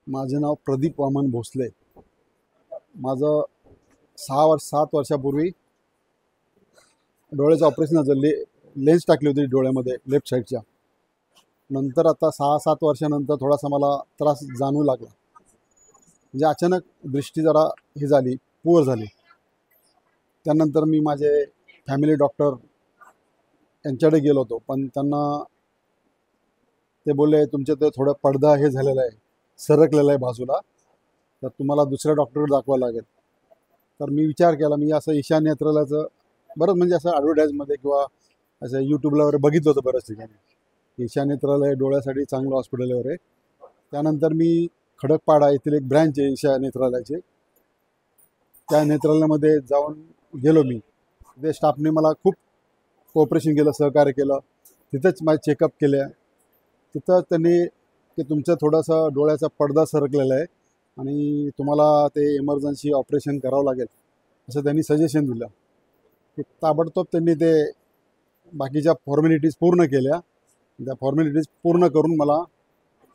माझे नाव प्रदीप वामन भोसले। माझं 7 वर्षापूर्वी डोळ्याचं ऑपरेशन झालं। लेन्स टाकली होती डोळ्यामध्ये लेफ्ट साईडच्या। नंतर आता 6-7 वर्षानंतर थोडासा मला त्रास जाणवू लागला। म्हणजे अचानक दृष्टी जरा ही झाली, पुअर झाली। त्यानंतर मी माझे फॅमिली डॉक्टर यांच्याकडे गेलो होतो, पण त्यांना ते बोलले तुमच्या ते थोडं पडदा हे झालेला आहे, सरकलेला आहे बाजूला, तर तुम्हाला दुसऱ्या डॉक्टरकडे दाखवावं लागेल। तर मी विचार केला, मी असं ईशा नेत्रालयाचं बरंच म्हणजे असं ॲडव्हर्टाईजमध्ये किंवा असं यूट्यूबला वगैरे बघितलं होतं बऱ्याच ठिकाणी, ईशा नेत्रालय डोळ्यासाठी चांगलं हॉस्पिटल वगैरे। त्यानंतर मी खडकपाडा येथील एक ब्रँच आहे ईशा नेत्रालयाची, त्या नेत्रालयामध्ये जाऊन गेलो मी। ते स्टाफने मला खूप कोऑपरेशन केलं, सहकार्य केलं। तिथंच माझे चेकअप केले। तिथं त्यांनी की तुमचं थोडंसं डोळ्याचा पडदा सरकलेला आहे आणि तुम्हाला ते इमर्जन्सी ऑपरेशन करावं लागेल असं त्यांनी सजेशन दिलं। की ताबडतोब त्यांनी ते बाकीच्या फॉर्मॅलिटीज पूर्ण केल्या। त्या फॉर्मॅलिटीज पूर्ण करून मला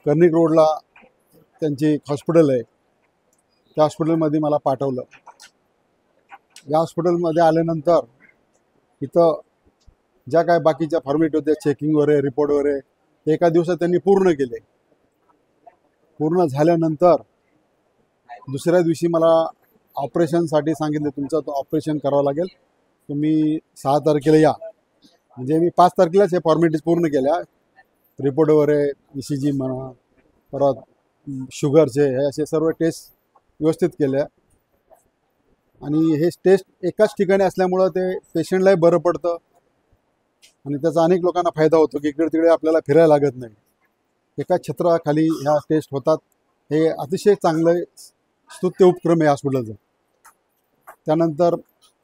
कर्णिक रोडला त्यांची हॉस्पिटल आहे, त्या हॉस्पिटलमध्ये मला पाठवलं। या हॉस्पिटलमध्ये आल्यानंतर इथं ज्या काय बाकीच्या फॉर्मॅलिटी होत्या, चेकिंग वगैरे, रिपोर्ट वगैरे, ते एका दिवसात त्यांनी पूर्ण केले। पूर्ण झाल्यानंतर दुसऱ्या दिवशी मला ऑपरेशनसाठी सांगितलं, तुमचं तो ऑपरेशन करावं लागेल, तुम्ही 6 तारखेला या। म्हणजे मी 5 तारखेलाच हे फॉर्मॅलिटीज पूर्ण केल्या। रिपोर्ट वगैरे, ECG म्हणा, परत शुगरचे हे असे सर्व टेस्ट व्यवस्थित केल्या। आणि हे टेस्ट एकाच ठिकाणी असल्यामुळं ते पेशंटलाही बरं पडतं आणि त्याचा अनेक लोकांना फायदा होतो की इकडे तिकडे आपल्याला फिरायला लागत नाही, एका छत्राखाली ह्या टेस्ट होतात। हे अतिशय चांगलं स्तुत्य उपक्रम आहे हॉस्पिटलचं। त्यानंतर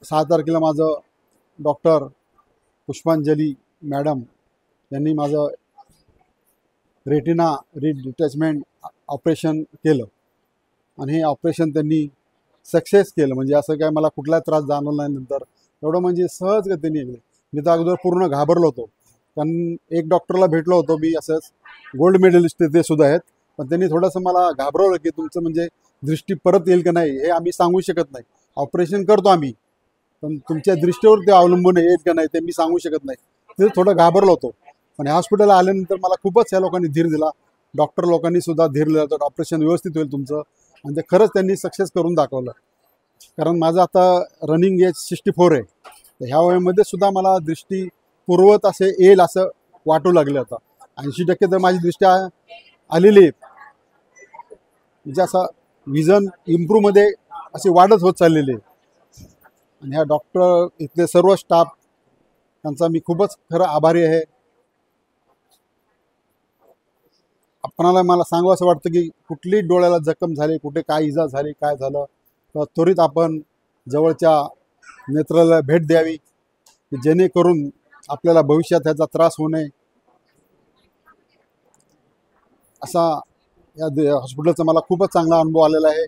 6 तारखेला माझं डॉक्टर पुष्पांजली मॅडम यांनी माझं रेटिना रिडिटॅचमेंट ऑपरेशन केलं आणि हे ऑपरेशन त्यांनी सक्सेस केलं। म्हणजे असं काय मला कुठला त्रास जाणवला नाही नंतर, एवढं म्हणजे सहजगतीने। मी तर अगोदर पूर्ण घाबरलो होतो, कारण एक डॉक्टरला भेटलो होतो मी, असंच गोल्ड मेडलिस्ट ते सुद्धा आहेत, पण त्यांनी थोडंसं मला घाबरवलं की तुमचं म्हणजे दृष्टी परत येईल का नाही हे आम्ही सांगू शकत नाही। ऑपरेशन करतो आम्ही, पण तुमच्या दृष्टीवर ते अवलंबून येईल का नाही ते मी सांगू शकत नाही। ते थोडं घाबरलो होतो, पण ह्या हॉस्पिटलला आल्यानंतर मला खूपच या लोकांनी धीर दिला, डॉक्टर लोकांनी सुद्धा धीर दिला, तर ऑपरेशन व्यवस्थित होईल तुमचं, आणि ते खरंच त्यांनी सक्सेस करून दाखवलं। कारण माझं आता रनिंग एज 64 आहे, तर ह्या वयामध्ये सुद्धा मला दृष्टी पूर्वत असे येईल असं वाटू लागले। आता 80% तर माझी दृष्टी आलेली आहे, म्हणजे असं विजन इम्प्रूव्हमध्ये अशी वाढत होत चाललेली आहे। आणि ह्या डॉक्टर, इथले सर्व स्टाफ, त्यांचा मी खूपच खरं आभारी आहे। आपणाला मला सांगावं असं वाटतं की कुठली डोळ्याला जखम झाली, कुठे काय इजा झाली, काय झालं, तर त्वरित आपण जवळच्या नेत्रालयाला भेट द्यावी, की जेणेकरून आपल्याला भविष्यात ह्याचा त्रास होऊ नये। असा या हॉस्पिटलचा मला खूपच चांगला अनुभव आलेला आहे।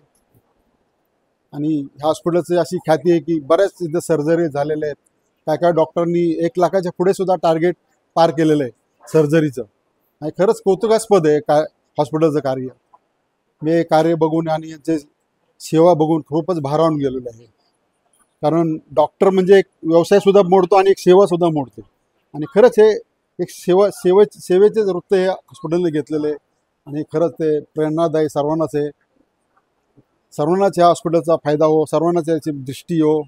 आणि ह्या हॉस्पिटलची अशी ख्याती आहे की बऱ्याच इथं सर्जरी झालेल्या आहेत। काय काय डॉक्टरांनी 1 लाखाच्या पुढे सुद्धा टार्गेट पार केलेलं आहे सर्जरीचं। आणि खरंच कौतुकास्पद आहे काय हॉस्पिटलचं कार्य। मी हे कार्य बघून आणि यांचे सेवा बघून खूपच भारावून गेलेलो आहे। कारण डॉक्टर म्हणजे एक व्यवसायसुद्धा मोडतो आणि एक सेवासुद्धा मोडतो, आणि खरंच हे एक सेवेचे वृत्त हे हॉस्पिटलने घेतलेले आहे। आणि खरंच ते प्रेरणादायी सर्वांनाच आहे। सर्वांनाच ह्या हॉस्पिटलचा फायदा हो, सर्वांनाच याची दृष्टी हो,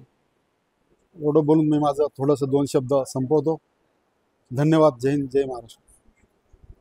एवढं बोलून मी माझं थोडंसं 2 शब्द संपवतो। धन्यवाद। जय हिंद, जय महाराष्ट्र।